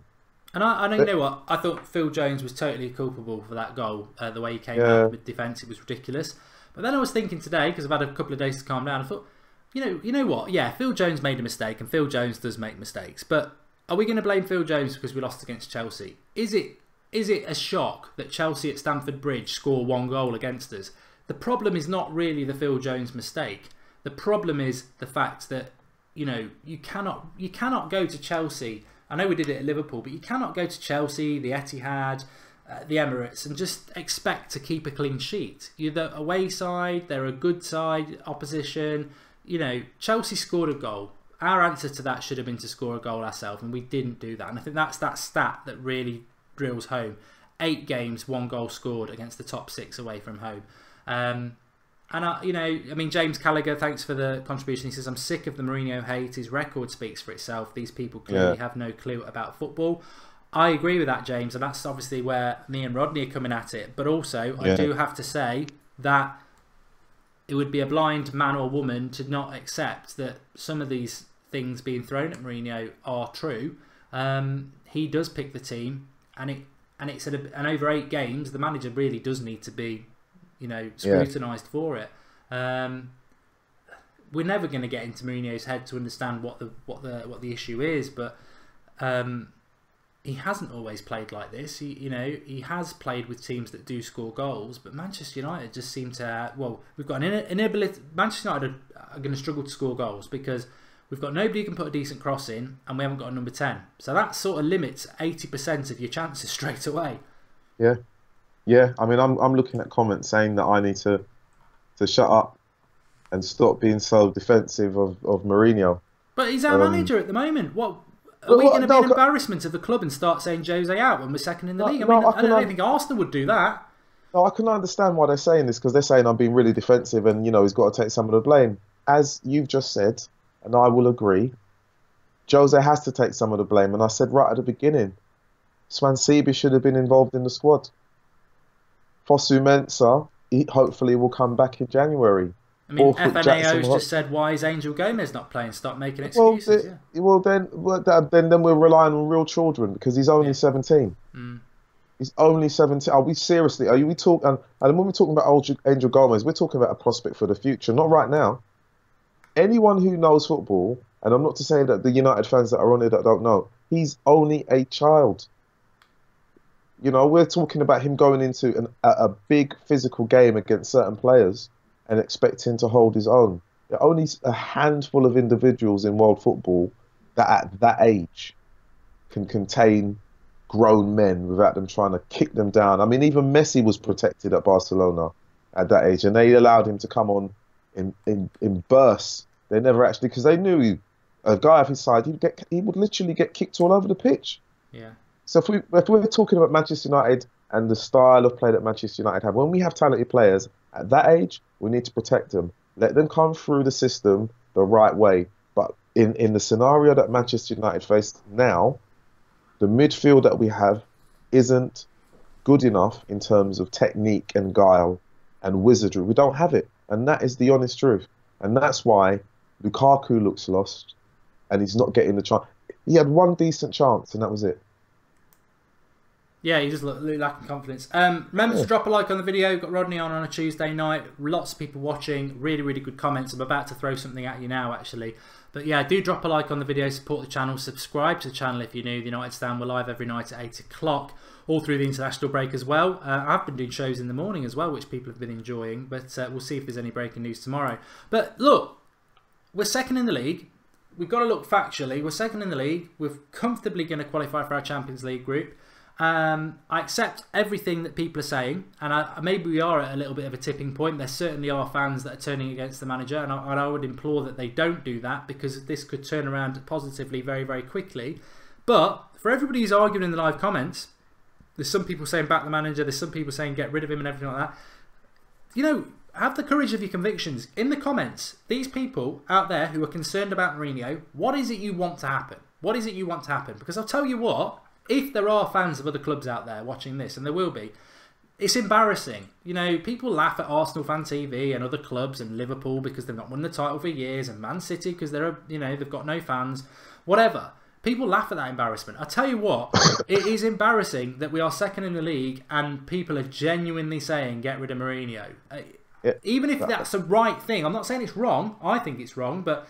And you know what? I thought Phil Jones was totally culpable for that goal. The way he came Yeah, out with defence, it was ridiculous. But then I was thinking today, because I've had a couple of days to calm down, I thought, you know what? Yeah, Phil Jones made a mistake, and Phil Jones does make mistakes. But are we going to blame Phil Jones because we lost against Chelsea? Is it a shock that Chelsea at Stamford Bridge score 1 goal against us? The problem is not really the Phil Jones mistake. The problem is the fact that you cannot go to Chelsea. I know we did it at Liverpool, but you cannot go to Chelsea, the Etihad, the Emirates, and just expect to keep a clean sheet. You're the away side; they're a good side, opposition. Chelsea scored a goal. Our answer to that should have been to score a goal ourselves, and we didn't do that. And I think that's that stat that really drills home. 8 games, 1 goal scored against the top 6 away from home. James Gallagher, thanks for the contribution. He says, I'm sick of the Mourinho hate. His record speaks for itself. These people clearly yeah, have no clue about football. I agree with that, James, and that's obviously where me and Rodney are coming at it. But also, I yeah, do have to say that it would be a blind man or woman to not accept that some of these things being thrown at Mourinho are true. He does pick the team, and it's over 8 games. The manager really does need to be yeah, scrutinised for it. We're never going to get into Mourinho's head to understand what the issue is, but he hasn't always played like this. He has played with teams that do score goals, but Manchester United just seem to we've got an inability. Manchester United are going to struggle to score goals because we've got nobody who can put a decent cross in, and we haven't got a number 10. So that sort of limits 80% of your chances straight away. yeah, yeah. I mean, I'm looking at comments saying that I need to shut up and stop being so defensive of Mourinho. But he's our Um, manager at the moment. What Are we going to be no, an embarrassment of the club and start saying Jose out when we're second in the league? I no, mean, I don't think Arsenal would do that. no, I can understand why they're saying this, because they're saying I'm being really defensive and, you know, he's got to take some of the blame. As you've just said, and I will agree, Jose has to take some of the blame. And I said right at the beginning, Swansea should have been involved in the squad. Fosu Mensah, he hopefully will come back in January. I mean, FNAO's just said, why is Angel Gomez not playing? Stop making excuses. Then we're relying on real children, because he's only 17. Mm. He's only 17. Are we seriously? We talking? And when we're talking about Angel Gomez, we're talking about a prospect for the future, not right now. Anyone who knows football, and I'm not to say that the United fans that are on it that don't know, he's only a child. You know, we're talking about him going into a big physical game against certain players and expecting to hold his own. There are only a handful of individuals in world football that at that age can contain grown men without them trying to kick them down. I mean, even Messi was protected at Barcelona at that age, and they allowed him to come on in bursts. They never actually, because they knew a guy of his side, he would literally get kicked all over the pitch. Yeah. So if we're talking about Manchester United and the style of play that Manchester United have, when we have talented players at that age, we need to protect them. Let them come through the system the right way. But in the scenario that Manchester United face now, the midfield that we have isn't good enough in terms of technique and guile and wizardry. We don't have it. And that is the honest truth. And that's why Lukaku looks lost and he's not getting the chance. He had one decent chance and that was it. Yeah, he just looked lacking confidence. Remember to drop a like on the video. Got Rodney on a Tuesday night. Lots of people watching. Really, really good comments. I'm about to throw something at you now, actually. But yeah, do drop a like on the video. Support the channel. Subscribe to the channel if you're new. The United Stand, we're live every night at 8 o'clock. All through the international break as well. I've been doing shows in the morning as well, which people have been enjoying. But we'll see if there's any breaking news tomorrow. But look, we're second in the league. We've got to look factually. We're second in the league. We're comfortably going to qualify for our Champions League group. I accept everything that people are saying, and maybe we are at a little bit of a tipping point. There certainly are fans that are turning against the manager, and I would implore that they don't do that, because this could turn around positively very, very quickly. But for everybody who's arguing in the live comments, there's some people saying back the manager, there's some people saying get rid of him and everything like that. You know, have the courage of your convictions. In the comments, these people out there who are concerned about Mourinho, what is it you want to happen? What is it you want to happen? Because I'll tell you what, if there are fans of other clubs out there watching this, and there will be, it's embarrassing. You know, people laugh at Arsenal Fan TV and other clubs and Liverpool because they've not won the title for years, and Man City because they've got no fans, whatever. People laugh at that embarrassment. I tell you what, it is embarrassing that we are second in the league and people are genuinely saying get rid of Mourinho. Even if that's the right thing, I'm not saying it's wrong. I think it's wrong, but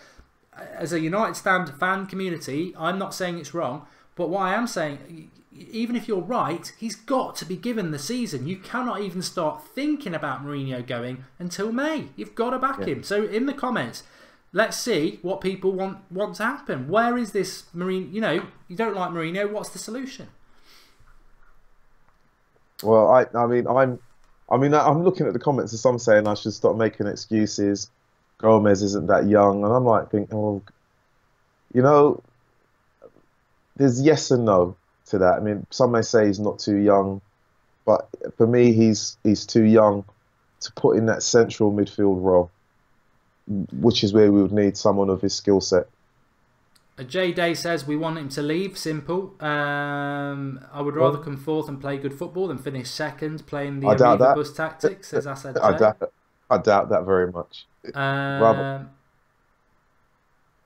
as a United Stand fan community, I'm not saying it's wrong. But what I am saying, even if you're right, he's got to be given the season. You cannot even start thinking about Mourinho going until May. You've got to back him. So in the comments, let's see what people want to happen. Where is this Mourinho? You know, you don't like Mourinho. What's the solution? Well, I'm looking at the comments and some saying I should stop making excuses. Gomez isn't that young, and I'm like thinking, oh, you know, there's yes and no to that. I mean, some may say he's not too young, but for me, he's too young to put in that central midfield role, which is where we would need someone of his skill set. J Day says we want him to leave. Simple. I would rather come fourth and play good football than finish second playing the Arriva bus tactics. Says Asad J. I doubt that very much.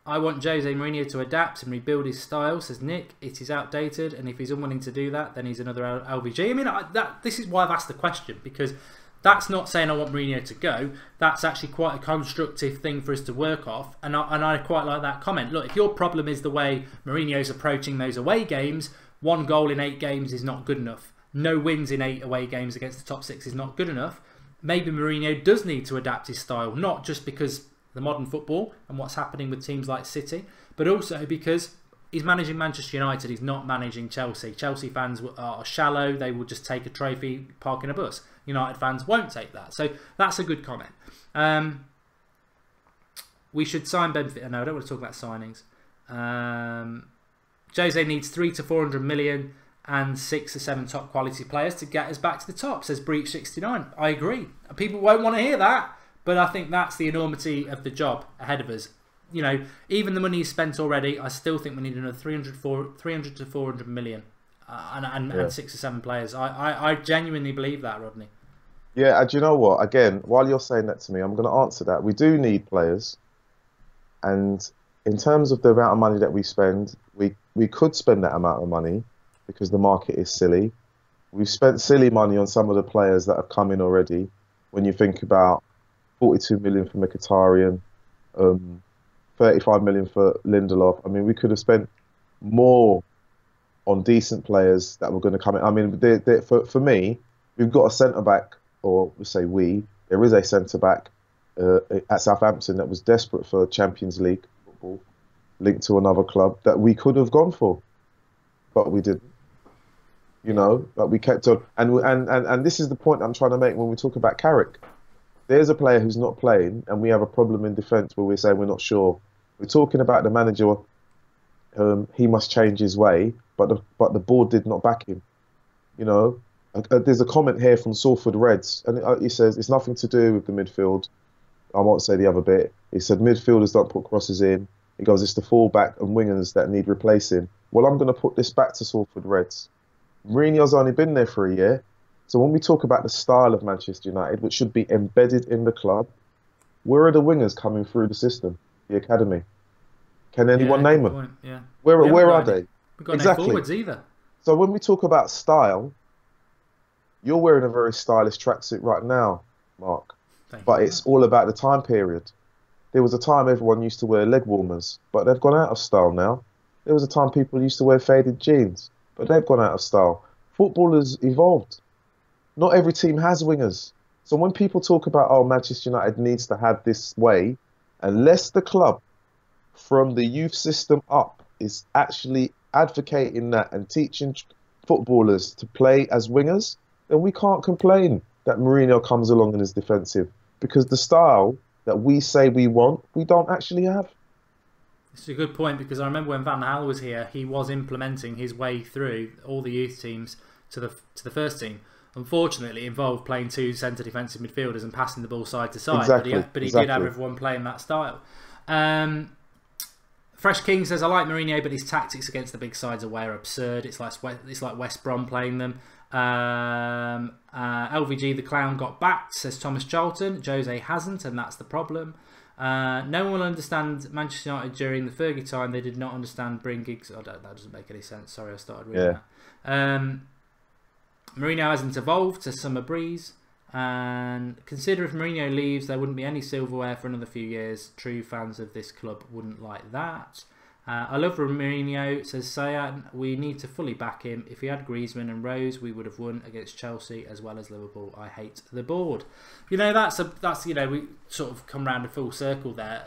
I want Jose Mourinho to adapt and rebuild his style, says Nick. It is outdated, and if he's unwilling to do that, then he's another LVG. I mean, this is why I've asked the question, because that's not saying I want Mourinho to go. That's actually quite a constructive thing for us to work off, and I quite like that comment. Look, if your problem is the way Mourinho's approaching those away games, 1 goal in 8 games is not good enough. No wins in 8 away games against the top 6 is not good enough. Maybe Mourinho does need to adapt his style, not just because the modern football and what's happening with teams like City, but also because he's managing Manchester United, he's not managing Chelsea. Chelsea fans are shallow, they will just take a trophy, park in a bus. United fans won't take that. So that's a good comment. We should sign Benfica. No, I don't want to talk about signings. Jose needs 300 to 400 million and 6 or 7 top quality players to get us back to the top, says Breach69. I agree. People won't want to hear that, but I think that's the enormity of the job ahead of us. You know, even the money he's spent already, I still think we need another 300 to 400 million and 6 or 7 players. I genuinely believe that, Rodney. Yeah, and do you know what? Again, while you're saying that to me, I'm going to answer that. We do need players. And in terms of the amount of money that we spend, we could spend that amount of money because the market is silly. We've spent silly money on some of the players that have come in already. When you think about 42 million for Mkhitaryan, 35 million for Lindelof. I mean, we could have spent more on decent players that were going to come in. I mean, for me, we've got a centre-back, or we say there is a centre-back at Southampton that was desperate for Champions League football, linked to another club, that we could have gone for, but we didn't. You know, but we kept on. And this is the point I'm trying to make when we talk about Carrick. There's a player who's not playing, and we have a problem in defence where we're saying we're not sure. We're talking about the manager. He must change his way, but the board did not back him. You know, there's a comment here from Salford Reds, and he says it's nothing to do with the midfield. I won't say the other bit. He said midfielders don't put crosses in. He goes, it's the fullback and wingers that need replacing. Well, I'm going to put this back to Salford Reds. Mourinho's only been there for a year. So when we talk about the style of Manchester United, which should be embedded in the club, where are the wingers coming through the system, the academy? Can anyone name them? Yeah. Where are they? We've got no forwards either. So when we talk about style, you're wearing a very stylish tracksuit right now, Mark. But it's all about the time period. There was a time everyone used to wear leg warmers, but they've gone out of style now. There was a time people used to wear faded jeans, but they've gone out of style. Football has evolved. Not every team has wingers. So when people talk about, oh, Manchester United needs to have this way, unless the club from the youth system up is actually advocating that and teaching footballers to play as wingers, then we can't complain that Mourinho comes along and is defensive, because the style that we say we want, we don't actually have. It's a good point, because I remember when Van Gaal was here, he was implementing his way through all the youth teams to the first team. Unfortunately, it involved playing 2 centre defensive midfielders and passing the ball side to side. Exactly, but he did have everyone playing that style. Fresh King says, I like Mourinho, but his tactics against the big sides away are absurd. It's like West Brom playing them. LVG the Clown got backed, says Thomas Charlton. Jose hasn't, and that's the problem. No one will understand Manchester United during the Fergie time. They did not understand bringing... that doesn't make any sense. Sorry, I started reading that. Mourinho hasn't evolved, says Summer Breeze. And consider if Mourinho leaves, there wouldn't be any silverware for another few years. True fans of this club wouldn't like that. I love Mourinho, says Sayan. We need to fully back him. If he had Griezmann and Rose, we would have won against Chelsea as well as Liverpool. I hate the board. You know, that's you know, we sort of come round a full circle there.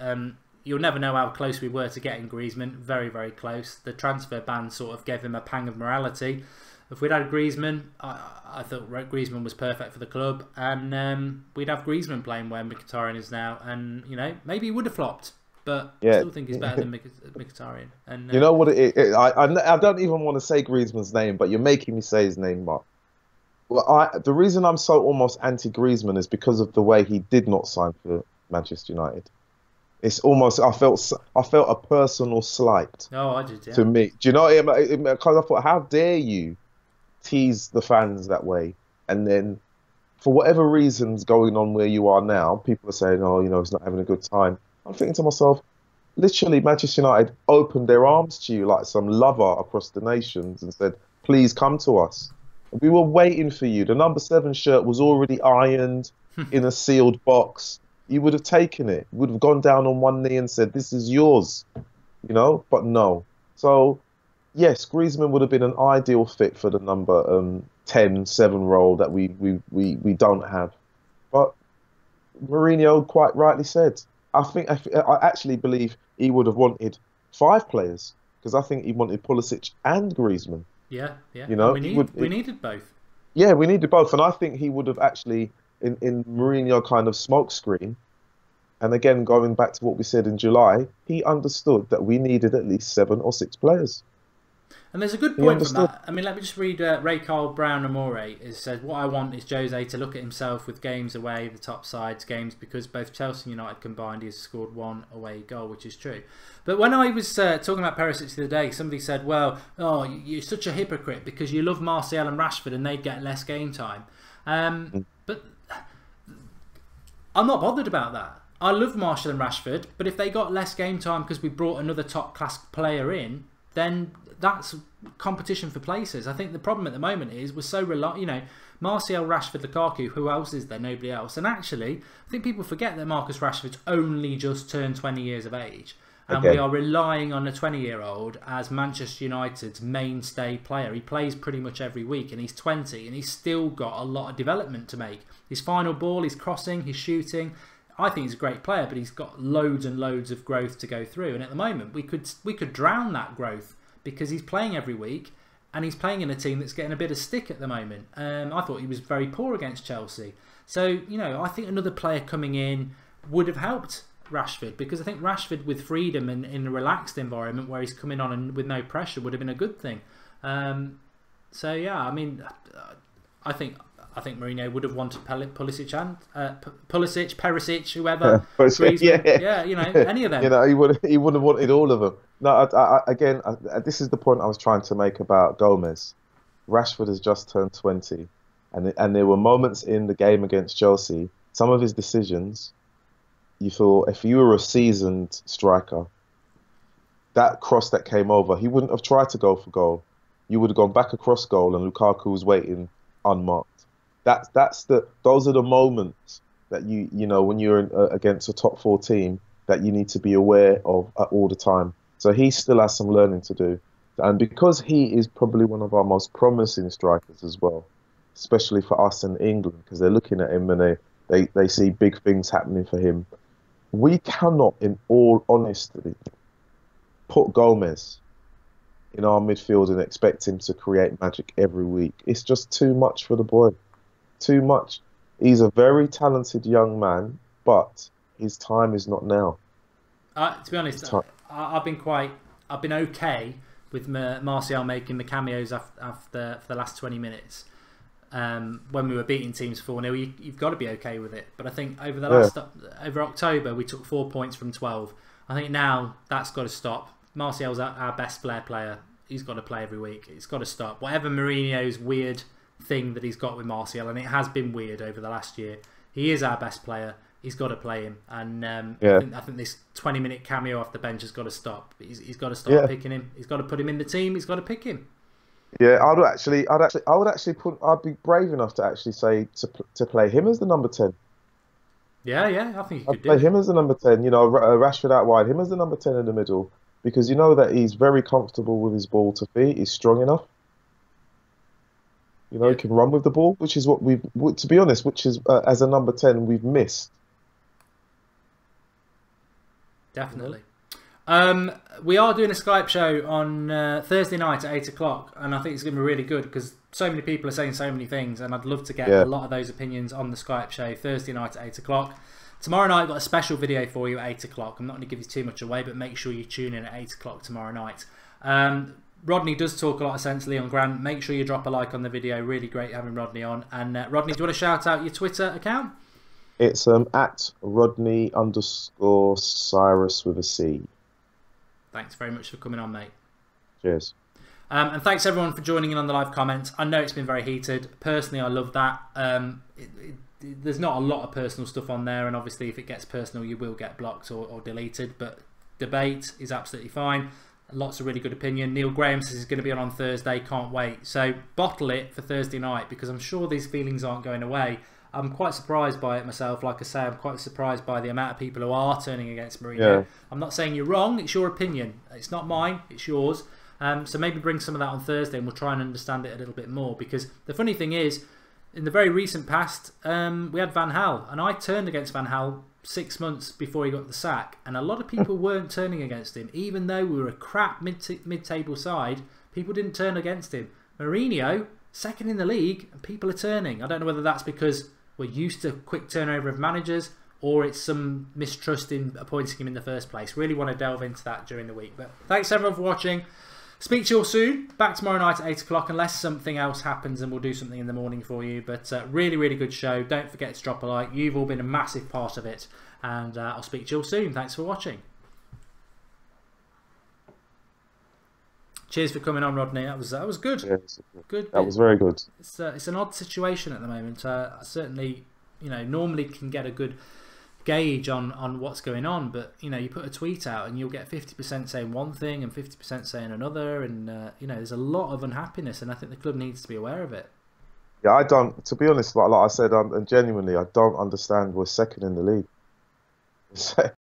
You'll never know how close we were to getting Griezmann. Very, very close. The transfer ban sort of gave him a pang of morality. If we'd had Griezmann, I thought Griezmann was perfect for the club, and we'd have Griezmann playing where Mkhitaryan is now, and you know, maybe he would have flopped, but I still think he's better than Mkhitaryan. And you know what it is? I don't even want to say Griezmann's name, but you're making me say his name, Mark. Well, the reason I'm so almost anti-Griezmann is because of the way he did not sign for Manchester United. It's almost, I felt a personal slight. Oh, I did, yeah. To me. Do you know, because I thought, how dare you tease the fans that way? And then, for whatever reasons going on where you are now, people are saying, oh, you know, he's not having a good time. I'm thinking to myself, literally, Manchester United opened their arms to you like some lover across the nations and said, please come to us. We were waiting for you. The number 7 shirt was already ironed in a sealed box. You would have taken it. You would have gone down on one knee and said, this is yours. You know, but no. So, yes, Griezmann would have been an ideal fit for the number 10, 7 role that we don't have. But Mourinho quite rightly said, I actually believe he would have wanted 5 players, because I think he wanted Pulisic and Griezmann. Yeah, yeah. You know, we needed both. Yeah, we needed both, and I think he would have actually, in Mourinho kind of smokescreen, and again going back to what we said in July, he understood that we needed at least 7 or 6 players. And there's a good point from that. I mean, let me just read Ray Carl Brown Amore. It says, what I want is Jose to look at himself with games away, the top sides games, because both Chelsea and United combined, he has scored 1 away goal, which is true. But when I was talking about Perisic the other day, somebody said, well, oh, you're such a hypocrite because you love Martial and Rashford and they'd get less game time. But I'm not bothered about that. I love Martial and Rashford, but if they got less game time because we brought another top-class player in, then that's competition for places. I think the problem at the moment is we're so Martial, Rashford, Lukaku, who else is there? Nobody else. And actually, I think people forget that Marcus Rashford's only just turned 20 years of age. And we are relying on a 20-year-old as Manchester United's mainstay player. He plays pretty much every week and he's 20 and he's still got a lot of development to make. His final ball, his crossing, his shooting. I think he's a great player, but he's got loads and loads of growth to go through. And at the moment, we could drown that growth because he's playing every week and he's playing in a team that's getting a bit of stick at the moment. I thought he was very poor against Chelsea. So, I think another player coming in would have helped Rashford, because I think Rashford with freedom and in a relaxed environment where he's coming on and with no pressure would have been a good thing. So yeah, I mean, I think Mourinho would have wanted Pulisic, Perisic, whoever. Any of them. He would have wanted all of them. No, again, this is the point I was trying to make about Gomez. Rashford has just turned 20, and there were moments in the game against Chelsea. Some of his decisions, you feel, if you were a seasoned striker, that cross that came over, he wouldn't have tried to go for goal. You would have gone back across goal, and Lukaku was waiting unmarked. Those are the moments that you when you're against a top 4 team that you need to be aware of all the time. So he still has some learning to do, and because he is probably one of our most promising strikers as well, especially for us in England, because they're looking at him and they see big things happening for him. We cannot, in all honesty, put Gomez in our midfield and expect him to create magic every week. It's just too much for the boy. Too much. He's a very talented young man, but his time is not now. To be honest, I've been okay with Martial making the cameos after for the last 20 minutes. When we were beating teams 4-0, you've got to be okay with it. But I think over October we took 4 points from 12. I think now that's got to stop. Martial's our best flair player. He's got to play every week. It's got to stop. Whatever Mourinho's weird thing that he's got with Martial, and it has been weird over the last year, he is our best player. He's got to play him, and I think this 20-minute cameo off the bench has got to stop. He's got to start picking him. He's got to put him in the team. He's got to pick him. Yeah, I'd be brave enough to actually say to play him as the number 10. Yeah, I think you could play him as the number 10. Rashford out wide, him as the number 10 in the middle, because you know that he's very comfortable with his ball to feet. He's strong enough. He can run with the ball, which is what to be honest, as a number 10 we've missed. Definitely. We are doing a Skype show on Thursday night at 8 o'clock, and I think it's going to be really good because so many people are saying so many things, and I'd love to get a lot of those opinions on the Skype show Thursday night at 8 o'clock. Tomorrow night I've got a special video for you at 8 o'clock. I'm not going to give you too much away, but make sure you tune in at 8 o'clock tomorrow night. Rodney does talk a lot of sense, Leon Grant. Make sure you drop a like on the video. Really great having Rodney on. And Rodney, do you want to shout out your Twitter account? It's at Rodney_Cyrus with a C. Thanks very much for coming on, mate. Cheers. And thanks everyone for joining in on the live comments. I know it's been very heated. Personally, I love that. There's not a lot of personal stuff on there, and obviously if it gets personal you will get blocked or deleted, but debate is absolutely fine. Lots of really good opinion. Neil Graham says he's going to be on Thursday. Can't wait. So bottle it for Thursday night, because I'm sure these feelings aren't going away. I'm quite surprised by it myself. Like I say, I'm quite surprised by the amount of people who are turning against Mourinho. Yeah. I'm not saying you're wrong. It's your opinion. It's not mine. It's yours. So maybe bring some of that on Thursday and we'll try and understand it a little bit more. Because the funny thing is, in the very recent past, we had Van Gaal. And I turned against Van Gaal 6 months before he got the sack. And a lot of people weren't turning against him. Even though we were a crap mid-table side, people didn't turn against him. Mourinho, second in the league, and people are turning. I don't know whether that's because we're used to quick turnover of managers, or it's some mistrust in appointing him in the first place. Really want to delve into that during the week. But thanks everyone for watching. Speak to you all soon. Back tomorrow night at 8 o'clock, unless something else happens, and we'll do something in the morning for you. But really, really good show. Don't forget to drop a like. You've all been a massive part of it. And I'll speak to you all soon. Thanks for watching. Cheers for coming on, Rodney. That was good. Yeah, good. That was very good. It's an odd situation at the moment. I certainly, normally can get a good gauge on what's going on, but you put a tweet out and you'll get 50% saying one thing and 50% saying another, and there's a lot of unhappiness, and I think the club needs to be aware of it. Yeah, I don't. To be honest, like I said, and genuinely, I don't understand. We're second in the league.